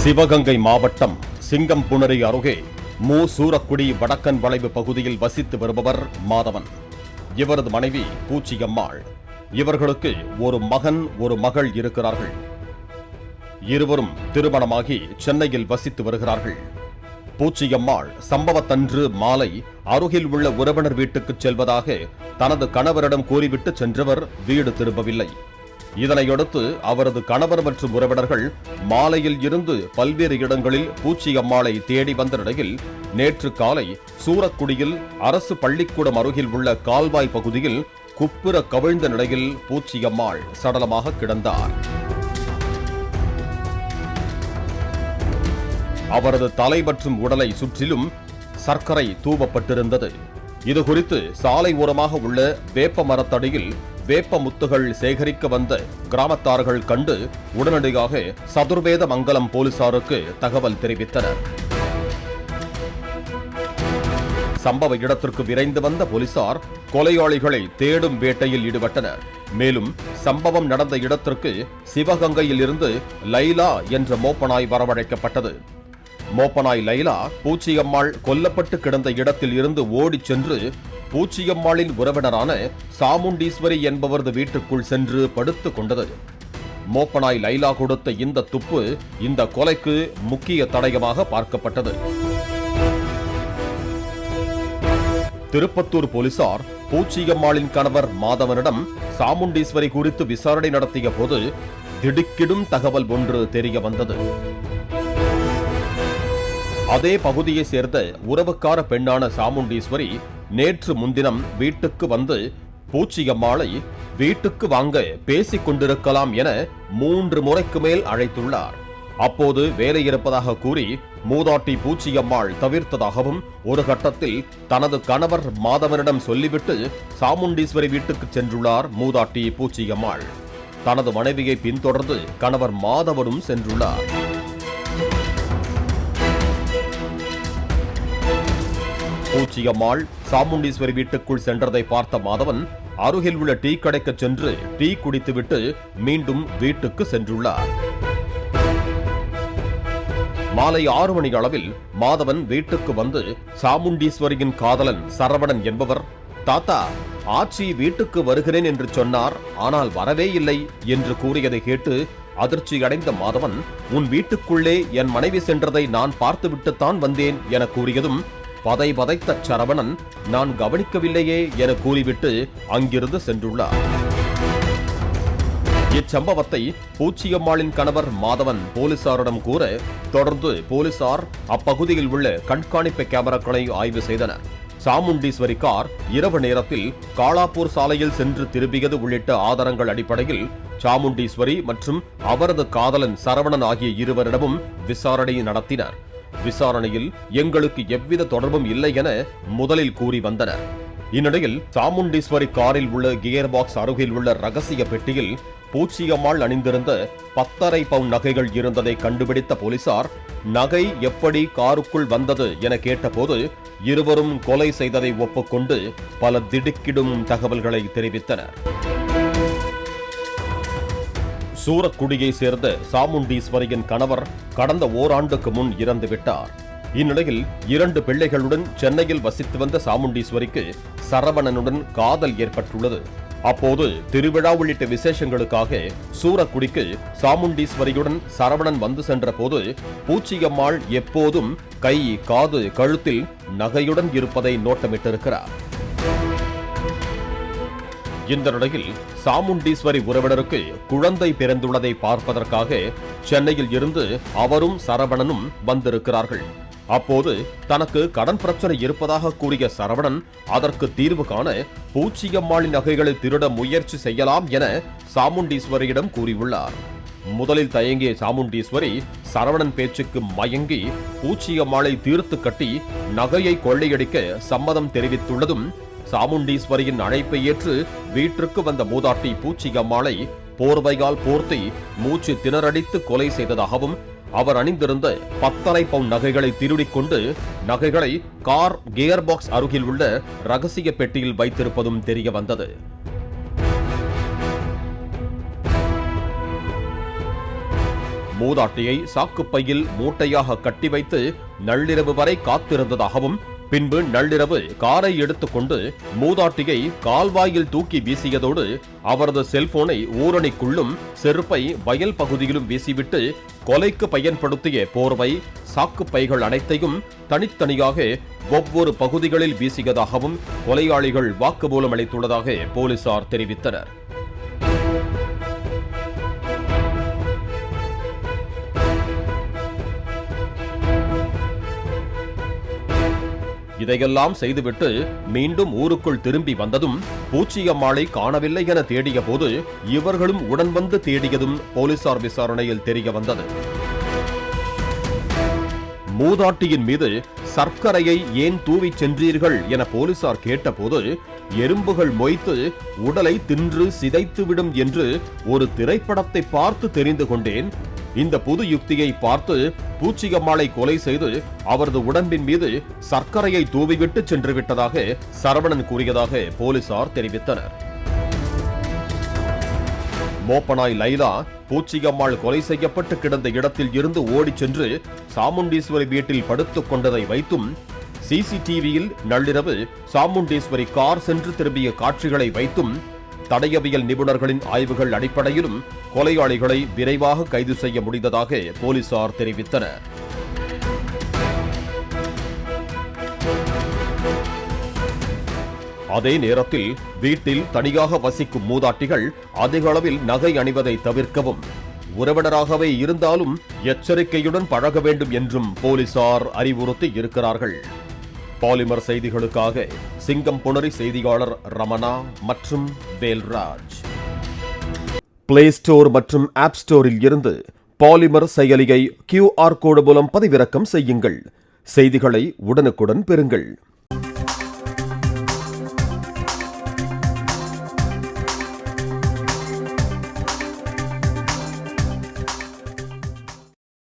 சிவகங்கை மாவட்டம் சிங்கம்புணரி அருகே மு. சூரக்குடி வடக்கன் வளைவு பகுதியில் வசித்து வருபவர் மாதவன். இவரது மனைவி பூச்சியம்மாள். இவர்களுக்கு ஒரு மகன் ஒரு மகள் இருக்கிறார்கள். இருவரும் திருமணமாகி சென்னையில் வசித்து வருகிறார்கள். பூச்சியம்மாள் சம்பவத்தன்று மாலை அருகில் உள்ள உறவினர் வீட்டுக்கு செல்வதாக தனது கணவரிடம் கூறிவிட்டு சென்றவர் வீடு திரும்பவில்லை. இதனையடுத்து அவரது கணவர் மற்றும் உறவினர்கள் மாலையில் இருந்து பல்வேறு இடங்களில் பூச்சியம்மாளை தேடி வந்த நிலையில் நேற்று காலை சூரக்குடியில் அரசு பள்ளிக்கூடம் அருகில் உள்ள கால்வாய் பகுதியில் குப்புற கவிழ்ந்த நிலையில் பூச்சியம்மாள் சடலமாக கிடந்தார். அவரது தலை மற்றும் உடலை சுற்றிலும் சர்க்கரை தூவப்பட்டிருந்தது. இதுகுறித்து சாலை ஓரமாக உள்ள வேப்ப மரத்தடியில் வேப்ப முத்துகள் சேகரிக்க வந்த கிராமத்தார்கள் கண்டு உடனடியாக சதுர்வேத மங்கலம் போலீசாருக்கு தகவல் தெரிவித்தனர். சம்பவ இடத்திற்கு விரைந்து வந்த போலீசார் கொலையாளிகளை தேடும் வேட்டையில் ஈடுபட்டனர். மேலும் சம்பவம் நடந்த இடத்திற்கு சிவகங்கையில் இருந்து லைலா என்ற மோப்பனாய் வரவழைக்கப்பட்டது. மோப்பனாய் லைலா பூச்சியம்மாள் கொல்லப்பட்டு கிடந்த இடத்தில் இருந்து ஓடிச் சென்று பூச்சியம்மாளின் உறவினரான சாமுண்டீஸ்வரி என்பவரது வீட்டுக்குள் சென்று படுத்துக் கொண்டது. மோப்பனாய் லைலா கொடுத்த இந்த துப்பு இந்த கொலைக்கு முக்கிய தடயமாக பார்க்கப்பட்டது. திருப்பத்தூர் போலீசார் பூச்சியம்மாளின் கணவர் மாதவனிடம் சாமுண்டீஸ்வரி குறித்து விசாரணை நடத்திய போது திடுக்கிடும் தகவல் ஒன்று தெரிய வந்தது. அதே பகுதியை சேர்ந்த உறவுக்கார பெண்ணான சாமுண்டீஸ்வரி நேற்று முன்தினம் வீட்டுக்கு வந்து பூச்சியம்மாளை வீட்டுக்கு வாங்க பேசிக் கொண்டிருக்கலாம் என 3 முறைக்கு மேல் அழைத்துள்ளார். அப்போது வேலை இருப்பதாக கூறி மூதாட்டி பூச்சியம்மாள் தவிர்த்ததாகவும் ஒரு கட்டத்தில் தனது கணவர் மாதவனிடம் சொல்லிவிட்டு சாமுண்டீஸ்வரி வீட்டுக்கு சென்றுள்ளார் மூதாட்டி பூச்சியம்மாள். தனது மனைவியை பின்தொடர்ந்து கணவர் மாதவனும் சென்றுள்ளார். பூச்சியம்மாள் சாமுண்டீஸ்வரி வீட்டுக்குள் சென்றதை பார்த்த மாதவன் அருகில் உள்ள டீ கடைக்கு சென்று டீ குடித்துவிட்டு மீண்டும் வீட்டுக்கு சென்றுள்ளார். மாலை 6 மணி அளவில் மாதவன் வீட்டுக்கு வந்து சாமுண்டீஸ்வரியின் காதலன் சரவணன் என்பவர், தாத்தா ஆச்சி வீட்டுக்கு வருகிறேன் என்று சொன்னார், ஆனால் வரவே இல்லை என்று கூறியதை கேட்டு அதிர்ச்சி அடைந்த மாதவன், உன் வீட்டுக்குள்ளே என் மனைவி சென்றதை நான் பார்த்துவிட்டுத்தான் வந்தேன் என கூறியதும் பதை பதைத்த சரவணன், நான் கவனிக்கவில்லையே என கூறிவிட்டு அங்கிருந்து சென்றுள்ளார். இச்சம்பவத்தை பூச்சியம்மாளின் கணவர் மாதவன் போலீசாரிடம் கூற தொடர்ந்து போலீசார் அப்பகுதியில் உள்ள கண்காணிப்பு கேமராக்களை ஆய்வு செய்தனர். சாமுண்டீஸ்வரி கார் இரவு நேரத்தில் காளாப்பூர் சாலையில் சென்று திரும்பியது உள்ளிட்ட ஆதாரங்கள் அடிப்படையில் சாமுண்டீஸ்வரி மற்றும் அவரது காதலன் சரவணன் ஆகிய இருவரிடமும் விசாரணை நடத்தினர். விசாரணையில் எங்களுக்கு எவ்வித தொடர்பும் இல்லை என முதலில் கூறி வந்தனர். இந்நிலையில் சாமுண்டீஸ்வரி காரில் உள்ள கியர் பாக்ஸ் அருகில் உள்ள ரகசிய பெட்டியில் பூச்சியம்மாள் அணிந்திருந்த 10.5 பவுன் நகைகள் இருந்ததை கண்டுபிடித்த போலீசார் நகை எப்படி காருக்குள் வந்தது என கேட்டபோது இருவரும் கொலை செய்ததை ஒப்புக்கொண்டு பல திடுக்கிடும் தகவல்களை தெரிவித்தனர். சூரக்குடியை சேர்ந்த சாமுண்டீஸ்வரியின் கணவர் கடந்த ஓராண்டுக்கு முன் இறந்துவிட்டார். இந்நிலையில் 2 பிள்ளைகளுடன் சென்னையில் வசித்து வந்த சாமுண்டீஸ்வரிக்கு சரவணனுடன் காதல் ஏற்பட்டுள்ளது. அப்போது திருவிழா உள்ளிட்ட விசேஷங்களுக்காக சூரக்குடிக்கு சாமுண்டீஸ்வரியுடன் சரவணன் வந்து சென்ற போது பூச்சியம்மாள் எப்போதும் கை, காது, கழுத்தில் நகையுடன் இருப்பதை நோட்டமிட்டிருக்கிறார். இந்த நிலையில் சாமுண்டீஸ்வரி உறவினருக்கு குழந்தை பிறந்துள்ளதை பார்ப்பதற்காக சென்னையில் இருந்து அவரும் சரவணனும் வந்திருக்கிறார்கள். அப்போது தனக்கு கடன் பிரச்சனை இருப்பதாக கூறிய சரவணன் அதற்கு தீர்வு காண பூச்சியம்மாளின் நகைகளை திருட முயற்சி செய்யலாம் என சாமுண்டீஸ்வரியிடம் கூறியுள்ளார். முதலில் தயங்கிய சாமுண்டீஸ்வரி சரவணன் பேச்சுக்கு மயங்கி பூச்சியம்மாளை தீர்த்து கட்டி நகையை கொள்ளையடிக்க சம்மதம் தெரிவித்துள்ளதும் சாமுண்டீஸ்வரியின் அழைப்பை ஏற்று வீட்டிற்கு வந்த மூதாட்டி பூச்சியம்மாளை போர்வையால் போர்த்தி மூச்சு திணறடித்து கொலை செய்ததாகவும் அவர் அணிந்திருந்த 10.5 பவுன் நகைகளை திருடிக்கொண்டு நகைகளை கார் கியர் பாக்ஸ் அருகில் உள்ள ரகசிய பெட்டியில் வைத்திருப்பதும் தெரிய வந்தது. மூதாட்டியை சாக்குப்பையில் மூட்டையாக கட்டி வைத்து நள்ளிரவு வரை காத்திருந்ததாகவும், பின்பு நள்ளிரவு காரை எடுத்துக்கொண்டு மூதாட்டியை கால்வாயில் தூக்கி வீசியதோடு அவரது செல்போனை ஊரணிக்குள்ளும் செருப்பை வயல் பகுதியிலும் வீசிவிட்டு கொலைக்கு பயன்படுத்திய போர்வை, சாக்குப்பைகள் அனைத்தையும் தனித்தனியாக ஒவ்வொரு பகுதிகளில் வீசியதாகவும் கொலையாளிகள் வாக்குமூலம் அளித்துள்ளதாக போலீசார் தெரிவித்தனர். இதையெல்லாம் செய்துவிட்டு மீண்டும் ஊருக்குள் திரும்பி வந்ததும் பூச்சியம்மாளை காணவில்லை என தேடிய போது இவர்களும் உடன் வந்து தேடியதும் போலீசார் விசாரணையில் தெரிய வந்தது. மூதாட்டியின் மீது சர்க்கரையை ஏன் தூவிச் சென்றீர்கள் என போலீசார் கேட்டபோது, எறும்புகள் மொய்த்து உடலை தின்று சிதைத்துவிடும் என்று ஒரு திரைப்படத்தை பார்த்து தெரிந்து கொண்டேன். இந்த புது யுக்தியை பார்த்து பூச்சியம்மாளை கொலை செய்து அவரது உடம்பின் மீது சர்க்கரையை தூவிவிட்டு சென்று விட்டதாக சரவணன் கூறியதாக போலீசார் தெரிவித்தனர். மோப்பனாய் லைலா பூச்சியம்மாள் கொலை செய்யப்பட்டு கிடந்த இடத்தில் இருந்து ஓடிச் சென்று சாமுண்டீஸ்வரி வீட்டில் படுத்துக் கொண்டதை வைத்தும், சிசிடிவியில் நள்ளிரவு சாமுண்டீஸ்வரி கார் சென்று திரும்பிய காட்சிகளை வைத்தும், தடயவியல் நிபுணர்களின் ஆய்வுகள் அடிப்படையிலும் கொலையாளிகளை விரைவாக கைது செய்ய முடிந்ததாக போலீசார் தெரிவித்தனர். அதே நேரத்தில் வீட்டில் தனியாக வசிக்கும் மூதாட்டிகள் அதிக அளவில் நகை அணிவதை தவிர்க்கவும், உறவினராகவே இருந்தாலும் எச்சரிக்கையுடன் பழக வேண்டும் என்றும் போலீசார் அறிவுறுத்தி இருக்கிறார்கள். பாலிமர் செய்திகளுக்காக சிங்கம் புணரி செய்தியாளர் ரமணா மற்றும் வேல்ராஜ். பிளே ஸ்டோர் மற்றும் ஆப் ஸ்டோரில் இருந்து பாலிமர் செயலியை QR கோடு மூலம் பதிவிறக்கம் செய்யுங்கள். செய்திகளை உடனுக்குடன் பெறுங்கள்.